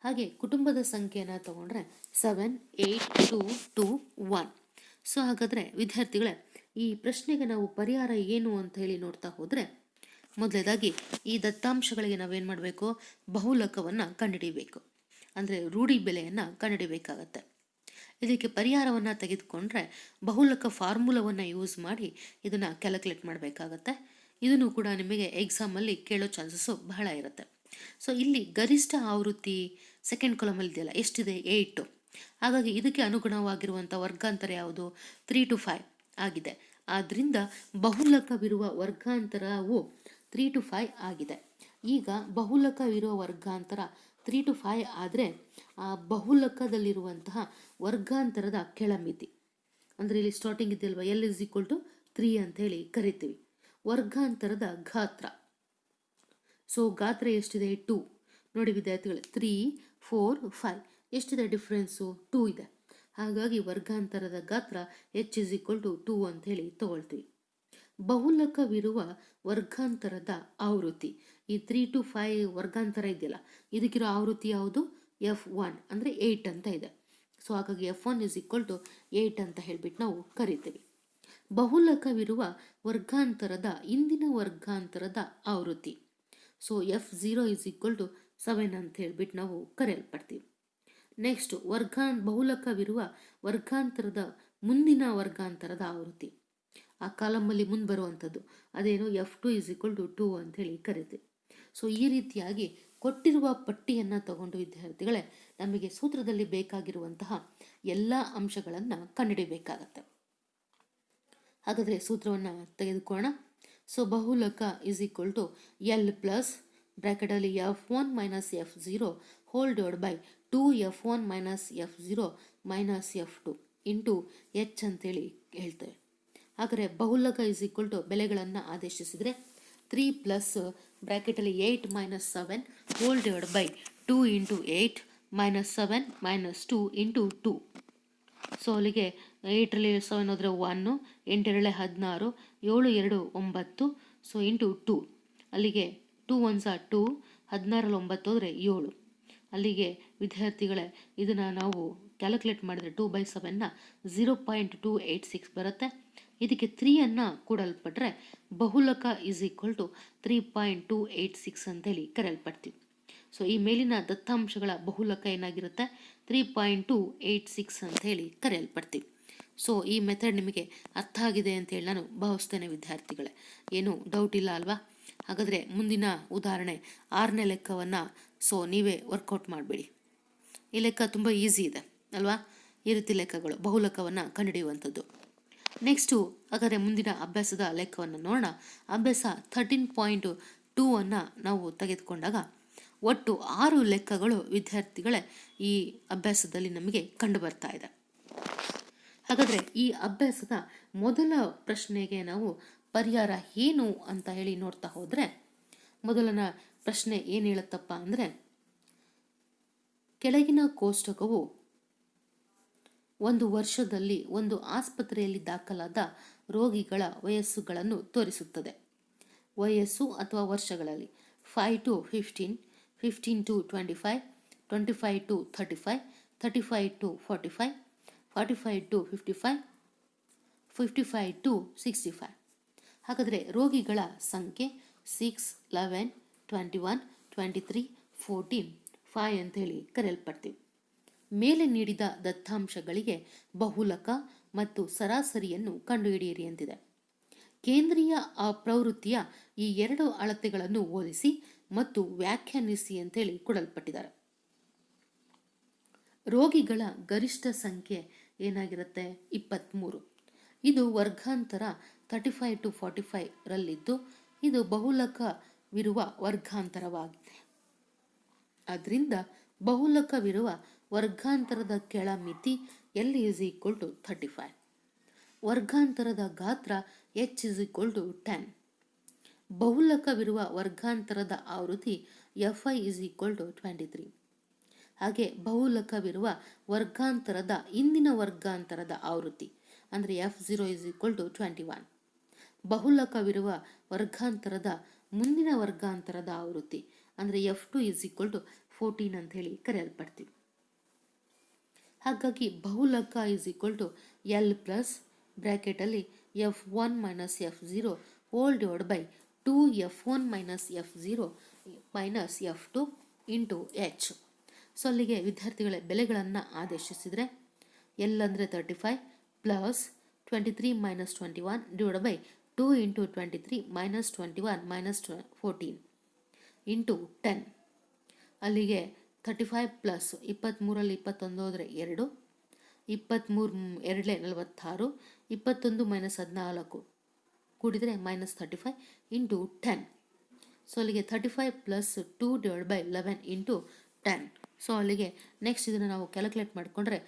ಹಾಗೆ ಕುಟುಂಬದ ಸಂಖ್ಯೆಯನ್ನು ತಗೊಂಡ್ರೆ 7, 8, 2, 2, 1. ಸೊ ಹಾಗಾದರೆ ವಿದ್ಯಾರ್ಥಿಗಳೇ, ಈ ಪ್ರಶ್ನೆಗೆ ನಾವು ಪರಿಹಾರ ಏನು ಅಂತ ಹೇಳಿ ನೋಡ್ತಾ ಹೋದರೆ, ಮೊದಲನೇದಾಗಿ ಈ ದತ್ತಾಂಶಗಳಿಗೆ ನಾವೇನು ಮಾಡಬೇಕು, ಬಹುಲಕವನ್ನು ಕಂಡುಹಿಡಿಯಬೇಕು, ಅಂದರೆ ರೂಢಿ ಬೆಲೆಯನ್ನು ಕಂಡುಹಿಡಿಯಬೇಕಾಗತ್ತೆ. ಇದಕ್ಕೆ ಪರಿಹಾರವನ್ನು ತೆಗೆದುಕೊಂಡ್ರೆ ಬಹುಲಕ ಫಾರ್ಮುಲಾವನ್ನು ಯೂಸ್ ಮಾಡಿ ಇದನ್ನು ಕ್ಯಾಲ್ಕುಲೇಟ್ ಮಾಡಬೇಕಾಗತ್ತೆ. ಇದನ್ನು ಕೂಡ ನಿಮಗೆ ಎಕ್ಸಾಮಲ್ಲಿ ಕೇಳೋ ಚಾನ್ಸಸ್ಸು ಬಹಳ ಇರುತ್ತೆ. ಸೊ ಇಲ್ಲಿ ಗರಿಷ್ಠ ಆವೃತ್ತಿ ಸೆಕೆಂಡ್ ಕಾಲಮಲ್ಲಿ ಇದೆಯಲ್ಲ, ಎಷ್ಟಿದೆ? 8. ಹಾಗಾಗಿ ಇದಕ್ಕೆ ಅನುಗುಣವಾಗಿರುವಂಥ ವರ್ಗಾಂತರ ಯಾವುದು? 3 to 5 ಆಗಿದೆ. ಆದ್ದರಿಂದ ಬಹುಲಕವಿರುವ ವರ್ಗಾಂತರವು 3 to 5 ಆಗಿದೆ. ಈಗ ಬಹುಲಕವಿರುವ ವರ್ಗಾಂತರ 3 to 5 ಆದರೆ ಆ ಬಹುಲಕದಲ್ಲಿರುವಂತಹ ವರ್ಗಾಂತರದ ಕೆಳಮಿತಿ, ಅಂದರೆ ಇಲ್ಲಿ ಸ್ಟಾರ್ಟಿಂಗ್ ಇದೆಯಲ್ವ, ಎಲ್ ಇಸ್ ಈಕ್ವಲ್ ಟು 3 ಅಂತ ಹೇಳಿ ಕರಿತೀವಿ. ವರ್ಗಾಂತರದ ಗಾತ್ರ ಸೊ ಗಾತ್ರ ಎಷ್ಟಿದೆ 2. ನೋಡಿ ವಿದ್ಯಾರ್ಥಿಗಳೇ 3, 4, 5 ಎಷ್ಟಿದೆ ಡಿಫ್ರೆನ್ಸು 2 ಇದೆ. ಹಾಗಾಗಿ ವರ್ಗಾಂತರದ ಗಾತ್ರ h ಇಸ್ ಈಕ್ವಲ್ ಟು 2 ಅಂತ ಹೇಳಿ ತಗೊಳ್ತೀವಿ. ಬಹುಲಕವಿರುವ ವರ್ಗಾಂತರದ ಆವೃತ್ತಿ, ಈ 3 to 5 ವರ್ಗಾಂತರ ಇದೆಯಲ್ಲ, ಇದಕ್ಕಿರೋ ಆವೃತ್ತಿ ಯಾವುದು? F1 ಅಂದರೆ 8 ಅಂತ ಇದೆ. ಸೊ ಹಾಗಾಗಿ F1 ಇಸ್ ಈಕ್ವಲ್ ಟು 8 ಅಂತ ಹೇಳ್ಬಿಟ್ಟು ನಾವು ಕರಿತೀವಿ. ಬಹುಲಕವಿರುವ ವರ್ಗಾಂತರದ ಇಂದಿನ ವರ್ಗಾಂತರದ ಆವೃತ್ತಿ, so F0 is equal to 7 ಅಂತ ಹೇಳ್ಬಿಟ್ಟು ನಾವು ಕರೆಯಲ್ಪಡ್ತೀವಿ. ನೆಕ್ಸ್ಟ್ ಬಹುಲಕವಿರುವ ವರ್ಗಾಂತರದ ಮುಂದಿನ ವರ್ಗಾಂತರದ ಆವೃತ್ತಿ, ಆ ಕಾಲಮಲ್ಲಿ ಮುಂದೆ ಬರುವಂಥದ್ದು ಅದೇನು F2 ಇಸ್ ಈಕ್ವಲ್ ಟು 2 ಅಂತ ಹೇಳಿ ಕರಿತೀವಿ. ಸೊ ಈ ರೀತಿಯಾಗಿ ಕೊಟ್ಟಿರುವ ಪಟ್ಟಿಯನ್ನು ತಗೊಂಡು ವಿದ್ಯಾರ್ಥಿಗಳೇ ನಮಗೆ ಸೂತ್ರದಲ್ಲಿ ಬೇಕಾಗಿರುವಂತಹ ಎಲ್ಲ ಅಂಶಗಳನ್ನು ಕಂಡುಹಿಡಿಯಬೇಕಾಗತ್ತೆ. ಹಾಗಾದರೆ ಸೂತ್ರವನ್ನು ತೆಗೆದುಕೊಳ್ಳೋಣ. ಸೊ ಬಹುಲಕ is equal to L plus ಬ್ರ್ಯಾಕೆಟಲ್ಲಿ F1 minus F0 whole divide by 2F1 minus F0 minus F2 into H ಅಂತೇಳಿ ಹೇಳ್ತೇವೆ. ಹಾಗಾದರೆ ಬಹುಲಕ ಇಸ್ ಈಕ್ವಲ್ ಟು ಬೆಲೆಗಳನ್ನು ಆದೇಶಿಸಿದರೆ 3 ಪ್ಲಸ್ ಬ್ರ್ಯಾಕೆಟಲ್ಲಿ 8 minus 7 whole divide by 2 into 8 minus 7 minus 2 into 2. So ಅಲ್ಲಿಗೆ 8ರಲ್ಲಿ 7 ಹೋದರೆ 1, 8 16, 7 2 9, ಸೊ ಇಂಟು 2. ಅಲ್ಲಿಗೆ 2 1s 2, 16ರಲ್ಲಿ 9 ಹೋದರೆ 7. ಅಲ್ಲಿಗೆ ವಿದ್ಯಾರ್ಥಿಗಳೇ ಇದನ್ನು ನಾವು ಕ್ಯಾಲ್ಕುಲೇಟ್ ಮಾಡಿದರೆ 2/7ನ 0.286 ಬರುತ್ತೆ. ಇದಕ್ಕೆ 3ಅನ್ನು ಕೂಡಲ್ಪಟ್ಟರೆ ಬಹುಲಕ ಇಸ್ ಈಕ್ವಲ್ ಟು 3.286 ಅಂತೇಳಿ ಕರೆಯಲ್ಪಡ್ತೀವಿ. ಸೊ ಈ ಮೇಲಿನ ದತ್ತಾಂಶಗಳ ಬಹುಲಕ ಏನಾಗಿರುತ್ತೆ? 3.286 ಅಂತ ಹೇಳಿ ಕರೆಯಲ್ಪಡ್ತೀವಿ. ಸೊ ಈ ಮೆಥಡ್ ನಿಮಗೆ ಅರ್ಥ ಆಗಿದೆ ಅಂತೇಳಿ ನಾನು ಭಾವಿಸ್ತೇನೆ ವಿದ್ಯಾರ್ಥಿಗಳೇ, ಏನು ಡೌಟ್ ಇಲ್ಲ ಅಲ್ವಾ? ಹಾಗಾದರೆ ಮುಂದಿನ ಉದಾಹರಣೆ 6ನೇ ಲೆಕ್ಕವನ್ನು ಸೊ ನೀವೇ ವರ್ಕೌಟ್ ಮಾಡಬೇಡಿ. ಈ ಲೆಕ್ಕ ತುಂಬ ಈಸಿ ಇದೆ ಅಲ್ವಾ? ಈ ರೀತಿ ಲೆಕ್ಕಗಳು ಬಹುಲಕವನ್ನು ಕಂಡುಹಿಡಿಯುವಂಥದ್ದು. ನೆಕ್ಸ್ಟು ಹಾಗಾದರೆ ಮುಂದಿನ ಅಭ್ಯಾಸದ ಲೆಕ್ಕವನ್ನು ನೋಡೋಣ. ಅಭ್ಯಾಸ 13.2 ನಾವು ತೆಗೆದುಕೊಂಡಾಗ ಒಟ್ಟು 6 ಲೆಕ್ಕಗಳು ವಿದ್ಯಾರ್ಥಿಗಳೇ ಈ ಅಭ್ಯಾಸದಲ್ಲಿ ನಮಗೆ ಕಂಡು ಬರ್ತಾ ಇದೆ. ಹಾಗಾದರೆ ಈ ಅಭ್ಯಾಸದ ಮೊದಲ ಪ್ರಶ್ನೆಗೆ ನಾವು ಪರಿಹಾರ ಏನು ಅಂತ ಹೇಳಿ ನೋಡ್ತಾ ಹೋದರೆ, ಮೊದಲನ ಪ್ರಶ್ನೆ ಏನು ಹೇಳುತ್ತಪ್ಪ ಅಂದರೆ, ಕೆಳಗಿನ ಕೋಷ್ಟಕವು ಒಂದು ವರ್ಷದಲ್ಲಿ ಒಂದು ಆಸ್ಪತ್ರೆಯಲ್ಲಿ ದಾಖಲಾದ ರೋಗಿಗಳ ವಯಸ್ಸುಗಳನ್ನು ತೋರಿಸುತ್ತದೆ. ವಯಸ್ಸು ಅಥವಾ ವರ್ಷಗಳಲ್ಲಿ 5 to 15, 15 to 25, 25 to 35, 35 to 45, 45 to 55, 55 to 65. ಹಾಗಾದರೆ ರೋಗಿಗಳ ಸಂಖ್ಯೆ 6, 11, 21, 23, 14, 5 ಅಂತ ಹೇಳಿ ಕರೆಯಲ್ಪಡ್ತೀವಿ. ಮೇಲೆ ನೀಡಿದ ದತ್ತಾಂಶಗಳಿಗೆ ಬಹುಲಕ ಮತ್ತು ಸರಾಸರಿಯನ್ನು ಕಂಡುಹಿಡಿಯಿರಿ ಅಂತಿದೆ. ಕೇಂದ್ರೀಯ ಪ್ರವೃತ್ತಿಯ ಈ 2 ಅಳತೆಗಳನ್ನು ಹೋಲಿಸಿ ಮತ್ತು ವ್ಯಾಖ್ಯಾನಿಸಿ ಅಂತೇಳಿ ಕೊಡಲ್ಪಟ್ಟಿದ್ದಾರೆ. ರೋಗಿಗಳ ಗರಿಷ್ಠ ಸಂಖ್ಯೆ ಏನಾಗಿರುತ್ತೆ? 23. ಇದು ವರ್ಗಾಂತರ 35 to 45 ರಲ್ಲಿದ್ದು ಇದು ಬಹುಲಕವಿರುವ ವರ್ಗಾಂತರವಾಗಿದೆ. ಆದ್ದರಿಂದ ಬಹುಲಕವಿರುವ ವರ್ಗಾಂತರದ ಕೆಳಮಿತಿ L is equal to 35. ವರ್ಗಾಂತರದ ಗಾತ್ರ H is equal to 10. ಬಹುಲಕವಿರುವ ವರ್ಗಾಂತರದ ಆವೃತ್ತಿ Fi is equal to 23. ಹಾಗೆ ಬಹುಲಕವಿರುವ ವರ್ಗಾಂತರದ ಇಂದಿನ ವರ್ಗಾಂತರದ ಆವೃತ್ತಿ ಅಂದರೆ F0 is equal to 21. ಬಹುಲಕವಿರುವ ವರ್ಗಾಂತರದ ಮುಂದಿನ ವರ್ಗಾಂತರದ ಆವೃತ್ತಿ ಅಂದರೆ F2 is equal to 14 ಅಂತ ಹೇಳಿ ಕರೆಯಲ್ಪಡ್ತೀವಿ. ಹಾಗಾಗಿ ಬಹುಲಕ is equal to L plus ಬ್ರ್ಯಾಕೆಟಲ್ಲಿ F1 minus F0 whole divide by 2F1 minus F0 minus F2 into H. So ಅಲ್ಲಿಗೆ ವಿದ್ಯಾರ್ಥಿಗಳ ಬೆಲೆಗಳನ್ನು ಆದೇಶಿಸಿದರೆ ಎಲ್ ಅಂದರೆ 35 plus 23 minus 21 divide by 2 into 23 minus 21 minus 14 into 10. ಅಲ್ಲಿಗೆ 35 ಪ್ಲಸ್ 23ರಲ್ಲಿ 21 ಹೋದರೆ 2, 23 2 46, 21 ಮೈನಸ್ 14 ಕೂಡಿದರೆ ಮೈನಸ್ 35 ಇಂಟು 10. ಸೊ ಅಲ್ಲಿಗೆ 35 plus 2 divide by 11 into 10. So ಅಲ್ಲಿಗೆ next ಇದನ್ನು ನಾವು ಕ್ಯಾಲ್ಕುಲೇಟ್ ಮಾಡಿಕೊಂಡ್ರೆ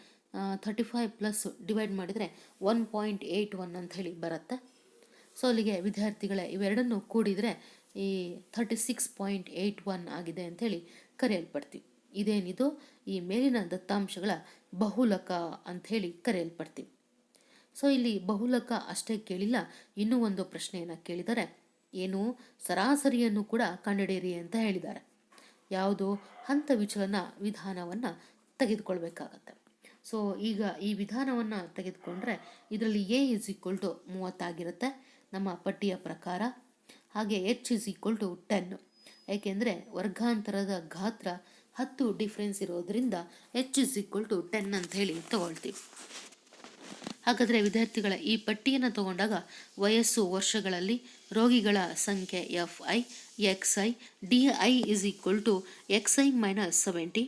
35 ಪ್ಲಸ್ ಡಿವೈಡ್ ಮಾಡಿದರೆ 1.81 ಅಂತ ಹೇಳಿ ಬರುತ್ತೆ. ಸೊ ಅಲ್ಲಿಗೆ ವಿದ್ಯಾರ್ಥಿಗಳೇ ಇವೆರಡನ್ನು ಕೂಡಿದರೆ ಈ 36.81 ಆಗಿದೆ ಅಂಥೇಳಿ ಕರೆಯಲ್ಪಡ್ತೀವಿ. ಇದೇನಿದು ಈ ಮೇಲಿನ ದತ್ತಾಂಶಗಳ ಬಹುಲಕ ಅಂಥೇಳಿ ಕರೆಯಲ್ಪಡ್ತೀವಿ. ಸೊ ಇಲ್ಲಿ ಬಹುಲಕ ಅಷ್ಟೇ ಕೇಳಿಲ್ಲ, ಇನ್ನೂ ಒಂದು ಪ್ರಶ್ನೆಯನ್ನು ಕೇಳಿದರೆ ಏನು, ಸರಾಸರಿಯನ್ನು ಕೂಡ ಕಂಡುಹಿಡಿಯಿರಿ ಅಂತ ಹೇಳಿದ್ದಾರೆ. ಯಾವುದು, ಹಂತ ವಿಚಲನ ವಿಧಾನವನ್ನು ತೆಗೆದುಕೊಳ್ಬೇಕಾಗತ್ತೆ. ಸೊ ಈಗ ಈ ವಿಧಾನವನ್ನು ತೆಗೆದುಕೊಂಡ್ರೆ ಇದರಲ್ಲಿ ಎ ಇಸ್ ಈಕ್ವಲ್ ಟು 30 ಆಗಿರುತ್ತೆ ನಮ್ಮ ಪಟ್ಟಿಯ ಪ್ರಕಾರ. ಹಾಗೆ ಎಚ್ ಇಸ್ ಈಕ್ವಲ್ ಟು 10, ಏಕೆಂದರೆ ವರ್ಗಾಂತರದ ಗಾತ್ರ 10 ಡಿಫ್ರೆನ್ಸ್ ಇರೋದ್ರಿಂದ ಎಚ್ ಇಸ್ ಈಕ್ವಲ್ ಟು 10 ಅಂತ ಹೇಳಿ ತಗೊಳ್ತೀವಿ. ಹಾಗಾದರೆ ವಿದ್ಯಾರ್ಥಿಗಳ ಈ ಪಟ್ಟಿಯನ್ನು ತಗೊಂಡಾಗ ವಯಸ್ಸು ವರ್ಷಗಳಲ್ಲಿ, ರೋಗಿಗಳ ಸಂಖ್ಯೆ FI, XI, DI is equal to XI minus 70,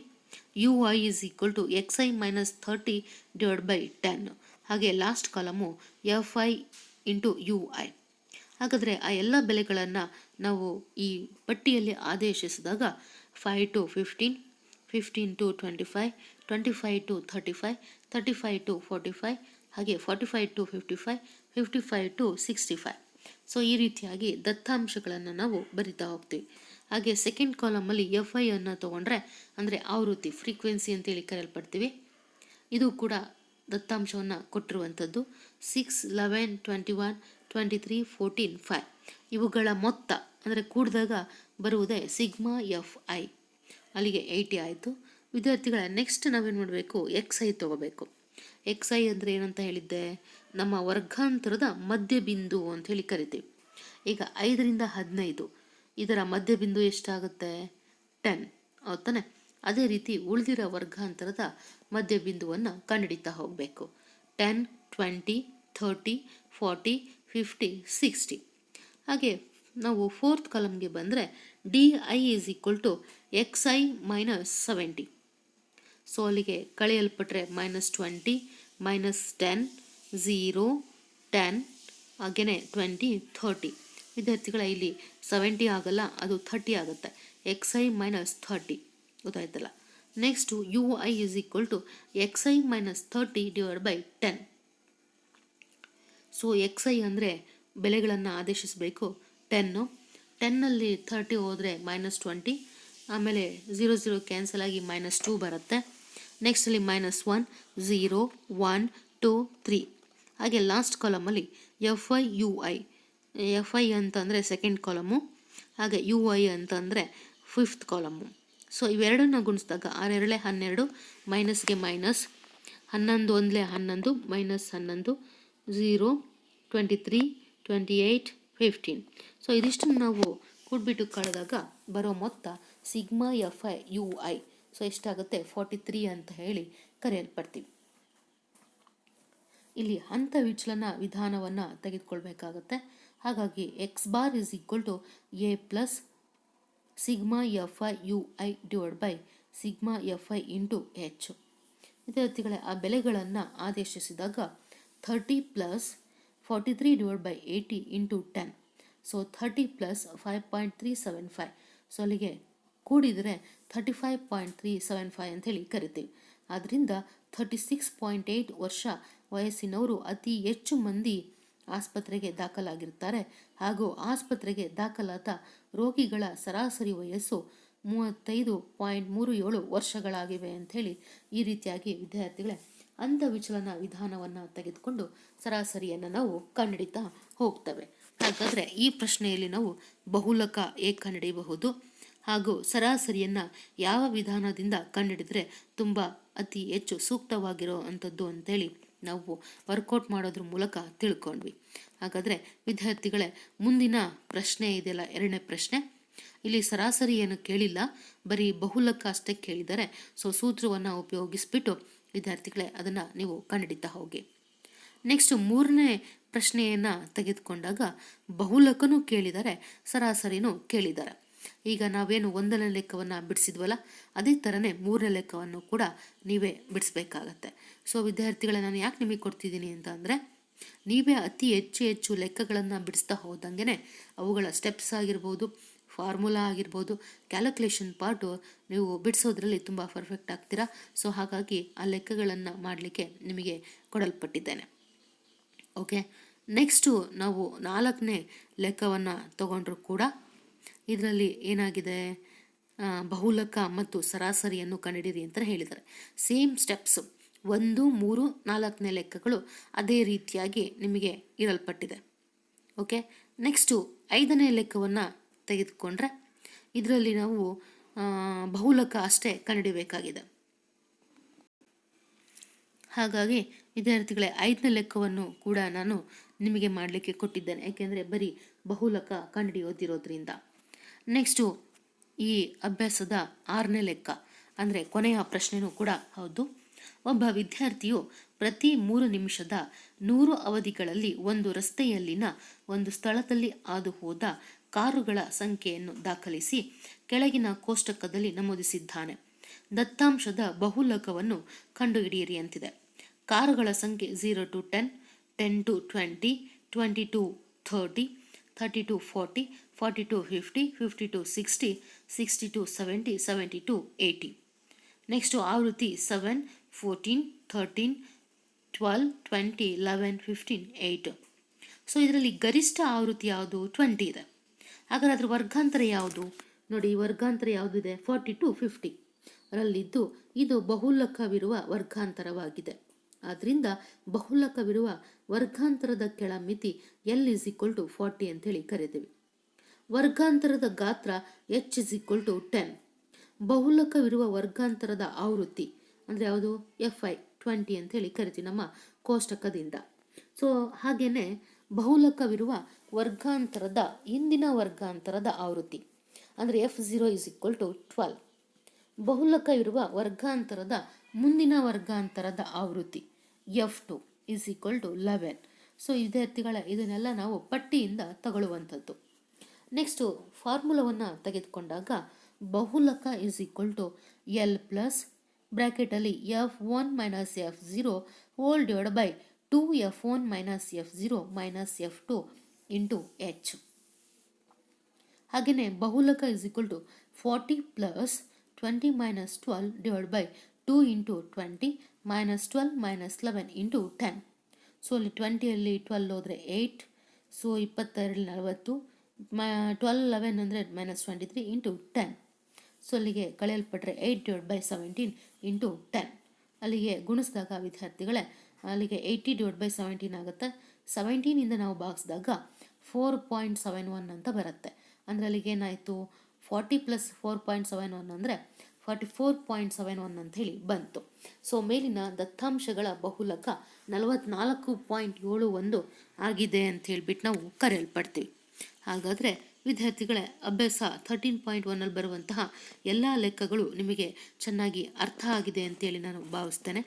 UI is equal to XI minus 30 divide by 10. ಹಾಗೆ last column FI into UI. ಹಾಗಾದರೆ ಆ ಎಲ್ಲ ಬೆಲೆಗಳನ್ನು ನಾವು ಈ ಪಟ್ಟಿಯಲ್ಲಿ ಆದೇಶಿಸಿದಾಗ 5 to 15, 15 to 25, 25 to 35, 35 to 45, ಹಾಗೆ 45 to 55, 55 to 65. ಸೊ ಈ ರೀತಿಯಾಗಿ ದತ್ತಾಂಶಗಳನ್ನು ನಾವು ಬರಿತಾ ಹೋಗ್ತೀವಿ. ಹಾಗೆ ಸೆಕೆಂಡ್ ಕಾಲಮಲ್ಲಿ FI ಅನ್ನು ತೊಗೊಂಡ್ರೆ ಅಂದರೆ ಆವೃತ್ತಿ, ಫ್ರೀಕ್ವೆನ್ಸಿ ಅಂತೇಳಿ ಕರೆಯಲ್ಪಡ್ತೀವಿ. ಇದು ಕೂಡ ದತ್ತಾಂಶವನ್ನು ಕೊಟ್ಟಿರುವಂಥದ್ದು 6, 11, 21, 23, 14, 5. ಇವುಗಳ ಮೊತ್ತ ಅಂದರೆ ಕೂಡಿದಾಗ ಬರುವುದೇ ಸಿಗ್ಮಾ FI. ಅಲ್ಲಿಗೆ 80 ಆಯಿತು. ವಿದ್ಯಾರ್ಥಿಗಳ ನೆಕ್ಸ್ಟ್ ನಾವೇನು ಮಾಡಬೇಕು, XI ತಗೋಬೇಕು. XI ಅಂದರೆ ಏನಂತ ಹೇಳಿದ್ದೆ, ನಮ್ಮ ವರ್ಗಾಂತರದ ಮಧ್ಯಬಿಂದು ಅಂತ ಹೇಳಿ ಕರಿತೀವಿ. ಈಗ 5ರಿಂದ 15 ಇದರ ಮಧ್ಯಬಿಂದು ಎಷ್ಟಾಗುತ್ತೆ, 10 ಹೌದಾನೆ. ಅದೇ ರೀತಿ ಉಳಿದಿರೋ ವರ್ಗಾಂತರದ ಮಧ್ಯಬಿಂದುವನ್ನು ಕಂಡುಹಿಡಿತಾ ಹೋಗಬೇಕು. 10, 20, 30, 40, 50, 60. ಹಾಗೆ ನಾವು ಫೋರ್ತ್ ಕಾಲಮ್ಗೆ ಬಂದರೆ DI is equal to XI minus 70. So ಅಲ್ಲಿಗೆ ಕಳೆಯಲ್ಪಟ್ಟರೆ -20, -10, 0, 10, ಹಾಗೆಯೇ 20, 30. ವಿದ್ಯಾರ್ಥಿಗಳ ಇಲ್ಲಿ 70 ಆಗಲ್ಲ, ಅದು 30 ಆಗುತ್ತೆ. XI ಮೈನಸ್ 30 ಗೊತ್ತಾಯ್ತಲ್ಲ. Next UI is equal to XI minus 30 divide by 10. So XI ಅಂದರೆ ಬೆಲೆಗಳನ್ನು ಆದೇಶಿಸಬೇಕು. 10ನಲ್ಲಿ 30 ಹೋದರೆ -20, ಆಮೇಲೆ 0 ಕ್ಯಾನ್ಸಲ್ ಆಗಿ -2 ಬರುತ್ತೆ. ನೆಕ್ಸ್ಟಲ್ಲಿ -1, 0, 1, 2, 3. ಹಾಗೆ ಲಾಸ್ಟ್ ಕಾಲಮಲ್ಲಿ FI, UI. FI ಅಂತಂದರೆ ಸೆಕೆಂಡ್ ಕಾಲಮು, ಹಾಗೆ UI ಅಂತಂದರೆ ಫಿಫ್ತ್ ಕಾಲಮು. ಸೊ ಇವೆರಡನ್ನ ಗುಣಿಸಿದಾಗ 6 2 12, ಮೈನಸ್ಗೆ ಮೈನಸ್, 11 1 11, -11, 0, 23, 28, 15. ಸೊ ಇದಿಷ್ಟನ್ನು ನಾವು ಕೂಡ್ಬಿಟ್ಟು ಕಳೆದಾಗ ಬರೋ ಮೊತ್ತ ಸಿಗ್ಮಾ FI UI. ಸೊ ಎಷ್ಟಾಗುತ್ತೆ, 43 ಅಂತ ಹೇಳಿ ಕರೆಯಲ್ಪಡ್ತೀವಿ. ಇಲ್ಲಿ ಹಂತ ವಿಚಲನ ವಿಧಾನವನ್ನು ತೆಗೆದುಕೊಳ್ಬೇಕಾಗತ್ತೆ. ಹಾಗಾಗಿ X bar is equal to A plus sigma FI UI divide by sigma FI into H. ವಿದ್ಯಾರ್ಥಿಗಳೇ ಆ ಬೆಲೆಗಳನ್ನು ಆದೇಶಿಸಿದಾಗ 30 plus 43 divide by 80 into 10. So 30 plus 5.375. So ಅಲ್ಲಿಗೆ ಕೂಡಿದರೆ 35.375 ಅಂಥೇಳಿ ಕರಿತೀವಿ. ಆದ್ದರಿಂದ 36.8 ವರ್ಷ ವಯಸ್ಸಿನವರು ಅತಿ ಹೆಚ್ಚು ಮಂದಿ ಆಸ್ಪತ್ರೆಗೆ ದಾಖಲಾಗಿರ್ತಾರೆ. ಹಾಗೂ ಆಸ್ಪತ್ರೆಗೆ ದಾಖಲಾದ ರೋಗಿಗಳ ಸರಾಸರಿ ವಯಸ್ಸು 35.37 ವರ್ಷಗಳಾಗಿವೆ ಅಂಥೇಳಿ ಈ ರೀತಿಯಾಗಿ ವಿದ್ಯಾರ್ಥಿಗಳೇ ಹಂತ ವಿಚಲನ ವಿಧಾನವನ್ನು ತೆಗೆದುಕೊಂಡು ಸರಾಸರಿಯನ್ನು ನಾವು ಕಂಡುಹಿಡಿತಾ ಹೋಗ್ತವೆ. ಹಾಗಾದರೆ ಈ ಪ್ರಶ್ನೆಯಲ್ಲಿ ನಾವು ಬಹುಲಕ ಹೇಗೆ ಕಂಡುಹಿಡಿಯಬಹುದು ಹಾಗೂ ಸರಾಸರಿಯನ್ನು ಯಾವ ವಿಧಾನದಿಂದ ಕಂಡುಹಿಡಿದ್ರೆ ತುಂಬ ಅತಿ ಹೆಚ್ಚು ಸೂಕ್ತವಾಗಿರೋ ಅಂಥದ್ದು ಅಂತೇಳಿ ನಾವು ವರ್ಕೌಟ್ ಮಾಡೋದ್ರ ಮೂಲಕ ತಿಳ್ಕೊಂಡ್ವಿ. ಹಾಗಾದರೆ ವಿದ್ಯಾರ್ಥಿಗಳೇ ಮುಂದಿನ ಪ್ರಶ್ನೆ ಇದೆಯಲ್ಲ, ಎರಡನೇ ಪ್ರಶ್ನೆ, ಇಲ್ಲಿ ಸರಾಸರಿ ಏನು ಕೇಳಿಲ್ಲ, ಬರೀ ಬಹುಲಕ ಅಷ್ಟೇ ಕೇಳಿದ್ದಾರೆ. ಸೊ ಸೂತ್ರವನ್ನು ಉಪಯೋಗಿಸ್ಬಿಟ್ಟು ವಿದ್ಯಾರ್ಥಿಗಳೇ ಅದನ್ನು ನೀವು ಕಂಡುಹಿಡಿತಾ ಹೋಗಿ. ನೆಕ್ಸ್ಟ್ ಮೂರನೇ ಪ್ರಶ್ನೆಯನ್ನು ತೆಗೆದುಕೊಂಡಾಗ ಬಹುಲಕನೂ ಕೇಳಿದ್ದಾರೆ, ಸರಾಸರಿನೂ ಕೇಳಿದ್ದಾರೆ. ಈಗ ನಾವೇನು ಒಂದನೇ ಲೆಕ್ಕವನ್ನು ಬಿಡಿಸಿದ್ವಲ್ಲ, ಅದೇ ಥರನೇ ಮೂರನೇ ಲೆಕ್ಕವನ್ನು ಕೂಡ ನೀವೇ ಬಿಡಿಸ್ಬೇಕಾಗತ್ತೆ. ಸೊ ವಿದ್ಯಾರ್ಥಿಗಳೇ ನಾನು ಯಾಕೆ ನಿಮಗೆ ಕೊಡ್ತಿದ್ದೀನಿ ಅಂತ ಅಂದರೆ, ನೀವೇ ಅತಿ ಹೆಚ್ಚು ಲೆಕ್ಕಗಳನ್ನು ಬಿಡಿಸ್ತಾ ಹೋದಂಗೆ ಅವುಗಳ ಸ್ಟೆಪ್ಸ್ ಆಗಿರ್ಬೋದು, ಫಾರ್ಮುಲಾ ಆಗಿರ್ಬೋದು, ಕ್ಯಾಲ್ಕುಲೇಷನ್ ಪಾರ್ಟು ನೀವು ಬಿಡಿಸೋದ್ರಲ್ಲಿ ತುಂಬ ಪರ್ಫೆಕ್ಟ್ ಆಗ್ತೀರಾ. ಸೊ ಹಾಗಾಗಿ ಆ ಲೆಕ್ಕಗಳನ್ನು ಮಾಡಲಿಕ್ಕೆ ನಿಮಗೆ ಕೊಡಲ್ಪಟ್ಟಿದ್ದೇನೆ. ಓಕೆ, ನೆಕ್ಸ್ಟು ನಾವು 4ನೇ ಲೆಕ್ಕವನ್ನು ತಗೊಂಡ್ರೂ ಕೂಡ ಇದರಲ್ಲಿ ಏನಾಗಿದೆ, ಬಹುಲಕ ಮತ್ತು ಸರಾಸರಿಯನ್ನು ಕಂಡುಹಿಡಿಯಿರಿ ಅಂತ ಹೇಳಿದ್ದಾರೆ. ಸೇಮ್ ಸ್ಟೆಪ್ಸ್ 1, 3, 4ನೇ ಲೆಕ್ಕಗಳು ಅದೇ ರೀತಿಯಾಗಿ ನಿಮಗೆ ಇರಲ್ಪಟ್ಟಿದೆ. ಓಕೆ, ನೆಕ್ಸ್ಟು 5ನೇ ಲೆಕ್ಕವನ್ನು ತೆಗೆದುಕೊಂಡ್ರೆ ಇದರಲ್ಲಿ ನಾವು ಬಹುಲಕ ಅಷ್ಟೇ ಕಂಡುಹಿಡಿಯಬೇಕಾಗಿದೆ. ಹಾಗಾಗಿ ವಿದ್ಯಾರ್ಥಿಗಳೇ 5ನೇ ಲೆಕ್ಕವನ್ನು ಕೂಡ ನಾನು ನಿಮಗೆ ಮಾಡಲಿಕ್ಕೆ ಕೊಟ್ಟಿದ್ದೇನೆ, ಯಾಕೆಂದರೆ ಬರೀ ಬಹುಲಕ ಕಂಡುಹಿಡಿಯೋದಿರೋದ್ರಿಂದ. ನೆಕ್ಸ್ಟು ಈ ಅಭ್ಯಾಸದ 6ನೇ ಲೆಕ್ಕ ಅಂದರೆ ಕೊನೆಯ ಪ್ರಶ್ನೆನೂ ಕೂಡ ಹೌದು. ಒಬ್ಬ ವಿದ್ಯಾರ್ಥಿಯು ಪ್ರತಿ 3 ನಿಮಿಷದ 100 ಅವಧಿಗಳಲ್ಲಿ ಒಂದು ರಸ್ತೆಯಲ್ಲಿನ ಒಂದು ಸ್ಥಳದಲ್ಲಿ ಹಾದು ಹೋದ ಕಾರುಗಳ ಸಂಖ್ಯೆಯನ್ನು ದಾಖಲಿಸಿ ಕೆಳಗಿನ ಕೋಷ್ಟಕದಲ್ಲಿ ನಮೂದಿಸಿದ್ದಾನೆ. ದತ್ತಾಂಶದ ಬಹುಲಕವನ್ನು ಕಂಡುಹಿಡಿಯಿರಿ ಅಂತಿದೆ. ಕಾರುಗಳ ಸಂಖ್ಯೆ 0 to 10, 10 to 20, 20 to 30, 30 to 40, 40 to 50, 50 to 60, 60 to 70, 70 to 80. Next ಆವೃತ್ತಿ 7, 14, 13, 12, 20, 11, 15, 8. ಸೊ ಇದರಲ್ಲಿ ಗರಿಷ್ಠ ಆವೃತ್ತಿ ಯಾವುದು? 20 ಇದೆ. ಹಾಗಾದರೆ ಅದರ ವರ್ಗಾಂತರ ಯಾವುದು? ನೋಡಿ, ವರ್ಗಾಂತರ ಯಾವುದಿದೆ? 40 to 50 ರಲ್ಲಿದ್ದು ಇದು ಬಹುಲಕವಿರುವ ವರ್ಗಾಂತರವಾಗಿದೆ. ಆದ್ದರಿಂದ ಬಹುಲಕವಿರುವ ವರ್ಗಾಂತರದ ಕೆಳಮಿತಿ L = 40 ಅಂತೇಳಿ ಕರಿತೀವಿ. ವರ್ಗಾಂತರದ ಗಾತ್ರ H = 10. ಬಹುಲಕವಿರುವ ವರ್ಗಾಂತರದ ಆವೃತ್ತಿ ಅಂದರೆ ಯಾವುದು? FI 20 ಅಂತೇಳಿ ಕರಿತೀವಿ ನಮ್ಮ ಕೋಷ್ಟಕದಿಂದ. ಸೊ ಹಾಗೆಯೇ ಬಹುಲಕವಿರುವ ವರ್ಗಾಂತರದ ಹಿಂದಿನ ವರ್ಗಾಂತರದ ಆವೃತ್ತಿ ಅಂದರೆ F0 = 12. ಬಹುಲಕ ಇರುವ ವರ್ಗಾಂತರದ ಮುಂದಿನ ವರ್ಗಾಂತರದ ಆವೃತ್ತಿ F2 = 11. ಸೊ ವಿದ್ಯಾರ್ಥಿಗಳ ಇದನ್ನೆಲ್ಲ ನಾವು ಪಟ್ಟಿಯಿಂದ ತಗೊಳ್ಳುವಂಥದ್ದು. ನೆಕ್ಸ್ಟು ಫಾರ್ಮುಲಾವನ್ನು ತೆಗೆದುಕೊಂಡಾಗ ಬಹುಲಕ = L ಪ್ಲಸ್ ಬ್ರ್ಯಾಕೆಟಲ್ಲಿ F1 - F0 whole divide by 2F1 - F0 - F2 into H. ಹಾಗೆಯೇ ಬಹುಲಕ = 40 plus 20 - 12 divide by 2 into 20 - 12 - 11 into 10. So ಅಲ್ಲಿ 20ಯಲ್ಲಿ 12 ಹೋದರೆ 8. ಸೊ 22ರಲ್ಲಿ 40, 12 11 ಅಂದರೆ -23 ಇಂಟು 10. ಸೊ ಅಲ್ಲಿಗೆ ಕಳೆಯಲ್ಪಟ್ಟರೆ 8 ಡಿವೈಡ್ ಬೈ 17 ಇಂಟು 10. ಅಲ್ಲಿಗೆ ಗುಣಿಸಿದಾಗ ವಿದ್ಯಾರ್ಥಿಗಳೇ ಅಲ್ಲಿಗೆ 80 ಡಿವೈಡ್ ಬೈ 17 ಆಗುತ್ತೆ. 17ಇಂದ ನಾವು ಭಾಗಿಸಿದಾಗ 4.71 ಅಂತ ಬರುತ್ತೆ. ಅಂದರೆ ಅಲ್ಲಿಗೆ ಏನಾಯಿತು? 40 ಪ್ಲಸ್ 4.71 ಅಂದರೆ 44.71 ಅಂತ ಹೇಳಿ ಬಂತು. ಸೊ ಮೇಲಿನ ದತ್ತಾಂಶಗಳ ಬಹುಲಕ 44.71 ಆಗಿದೆ ಅಂತ ಹೇಳ್ಬಿಟ್ಟು ನಾವು ಕರೆಯಲ್ಪಡ್ತೀವಿ. ಹಾಗಾದರೆ ವಿದ್ಯಾರ್ಥಿಗಳೇ ಅಭ್ಯಾಸ 13.1 ಬರುವಂತಹ ಎಲ್ಲ ಲೆಕ್ಕಗಳು ನಿಮಗೆ ಚೆನ್ನಾಗಿ ಅರ್ಥ ಆಗಿದೆ ಅಂತೇಳಿ ನಾನು ಭಾವಿಸ್ತೇನೆ.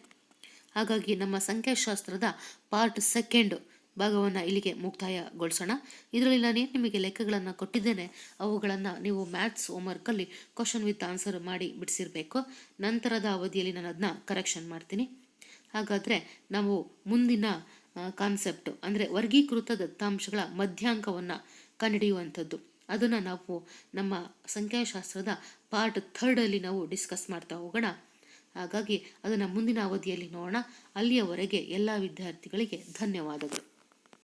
ಹಾಗಾಗಿ ನಮ್ಮ ಸಂಖ್ಯಾಶಾಸ್ತ್ರದ ಪಾರ್ಟ್ 2 ಭಾಗವನ್ನು ಇಲ್ಲಿಗೆ ಮುಕ್ತಾಯಗೊಳಿಸೋಣ. ಇದರಲ್ಲಿ ನಾನೇನು ನಿಮಗೆ ಲೆಕ್ಕಗಳನ್ನು ಕೊಟ್ಟಿದ್ದೇನೆ ಅವುಗಳನ್ನು ನೀವು ಮ್ಯಾಥ್ಸ್ ಹೋಮ್ವರ್ಕಲ್ಲಿ ಕ್ವಶನ್ ವಿತ್ ಆನ್ಸರ್ ಮಾಡಿ ಬಿಡಿಸಿರಬೇಕು. ನಂತರದ ಅವಧಿಯಲ್ಲಿ ನಾನು ಅದನ್ನ ಕರೆಕ್ಷನ್ ಮಾಡ್ತೀನಿ. ಹಾಗಾದರೆ ನಾವು ಮುಂದಿನ ಕಾನ್ಸೆಪ್ಟ್ ಅಂದರೆ ವರ್ಗೀಕೃತ ದತ್ತಾಂಶಗಳ ಮಧ್ಯಾಂಕವನ್ನು ಕಂಡುಹಿಡಿಯುವಂಥದ್ದು ಅದನ್ನು ನಾವು ನಮ್ಮ ಸಂಖ್ಯಾಶಾಸ್ತ್ರದ ಪಾರ್ಟ್ 3 ನಾವು ಡಿಸ್ಕಸ್ ಮಾಡ್ತಾ ಹೋಗೋಣ. ಹಾಗಾಗಿ ಅದನ್ನು ಮುಂದಿನ ಅವಧಿಯಲ್ಲಿ ನೋಡೋಣ. ಅಲ್ಲಿಯವರೆಗೆ ಎಲ್ಲ ವಿದ್ಯಾರ್ಥಿಗಳಿಗೆ ಧನ್ಯವಾದಗಳು.